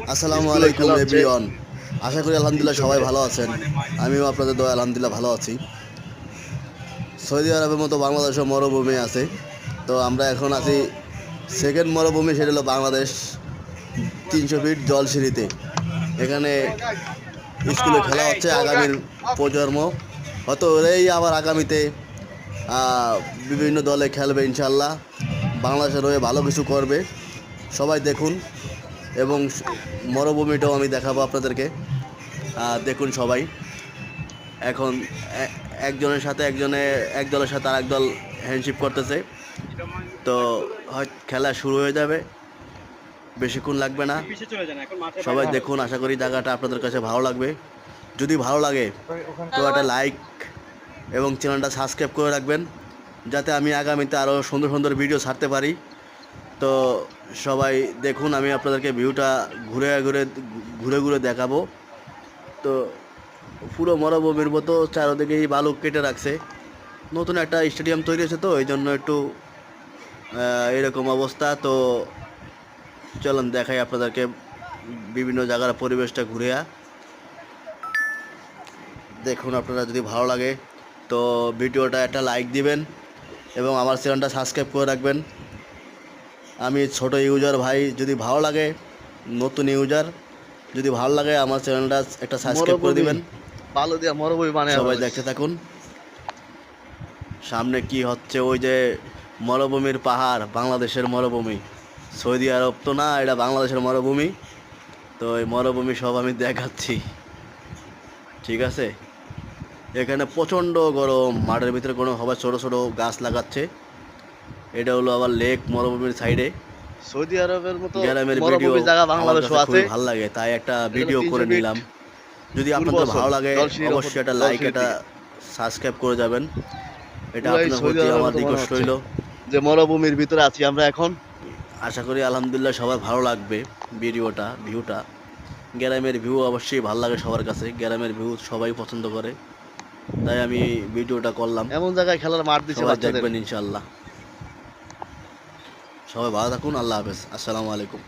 আসসালামু আলাইকুম এভরিওয়ান। আশা করি আলহামদুলিল্লাহ সবাই ভালো আছেন। আমিও আপনাদের দোয়া আলহামদুলিল্লাহ ভালো আছি। সৌদি আরবের মতো বাংলাদেশও মরুভূমি আছে। তো আমরা এখন আছি সেকেন্ড মরুভূমি, সেটা হলো বাংলাদেশ 300 ফিট জলসিঁড়িতে। এখানে স্কুলে খেলা হচ্ছে আগামীর প্রজন্ম, হয়তো ওরাই আবার আগামীতে বিভিন্ন দলে খেলবে ইনশাল্লাহ। বাংলাদেশের হয়ে ভালো কিছু করবে, সবাই দেখুন। এবং মরুভূমিটাও আমি দেখাবো আপনাদেরকে, দেখুন সবাই। এখন একজনের সাথে এক দলের সাথে আরেক দল হ্যান্ডশিপ করতেছে। তো হয় খেলা শুরু হয়ে যাবে, বেশিক্ষণ লাগবে না। সবাই দেখুন, আশা করি জায়গাটা আপনাদের কাছে ভালো লাগবে। যদি ভালো লাগে তো একটা লাইক এবং চ্যানেলটা সাবস্ক্রাইব করে রাখবেন, যাতে আমি আগামীতে আরও সুন্দর সুন্দর ভিডিও ছাড়তে পারি। তো সবাই দেখুন, আমি আপনাদেরকে ভিউটা ঘুরে ঘুরে ঘুরে ঘুরে দেখাবো। তো পুরো মরুভূমির মতো চারদিকেই বালু কেটে রাখছে। নতুন একটা স্টেডিয়াম তৈরি হয়েছে, তো এই জন্য একটু এরকম অবস্থা। তো চলুন দেখাই আপনাদেরকে বিভিন্ন জায়গার পরিবেশটা ঘুরে। দেখুন, আপনারা যদি ভালো লাগে তো ভিডিওটা একটা লাইক দিবেন এবং আমার চ্যানেলটা সাবস্ক্রাইব করে রাখবেন। আমি ছোট ইউজার ভাই, যদি ভালো লাগে, নতুন ইউজার, যদি ভালো লাগে আমার চ্যানেলটা একটা সাবস্ক্রাইব করে দিবেন। ভালো দিয়া মরুভূমি বানায় সবাই দেখতে থাকুন সামনে কি হচ্ছে। ওই যে মরুভূমির পাহাড়, বাংলাদেশের মরুভূমি। সৌদি আরব তো না, এটা বাংলাদেশের মরুভূমি। তো এই মরুভূমি সব আমি দেখাচ্ছি, ঠিক আছে। এখানে প্রচণ্ড গরম, মাঠের ভিতরে কোনো সবাই ছোটো ছোটো গাছ লাগাচ্ছে। এটা হলো আবার লেক, মরুভূমির সাইডে। সৌদি আরবের মতো গ্রামের ভিডিও মরুভূমি জায়গা বাংলাদেশও আছে। খুবই ভালো লাগে, তাই একটা ভিডিও করে নিলাম। যদি আপনাদের ভালো লাগে অবশ্যই একটা লাইক, একটা সাবস্ক্রাইব করে যাবেন। এটা আপনার প্রতি আমার রিকোয়েস্ট রইল। যে মরুভূমির ভিতরে আছি আমরা এখন। আশা করি আলহামদুলিল্লাহ সবার ভালো লাগবে ভিউটা। গ্রামের ভিউ অবশ্যই ভালো লাগে সবার কাছে, গ্রামের ভিউ সবাই পছন্দ করে, তাই আমি ভিডিওটা করলাম। এমন জায়গায় খেলার মাঠ দিচ্ছে বাচ্চাদের। দেখবেন ইনশাল্লাহ। সবাই ভালো থাকুন, আল্লাহ হাফেজ, আসসালামু আলাইকুম।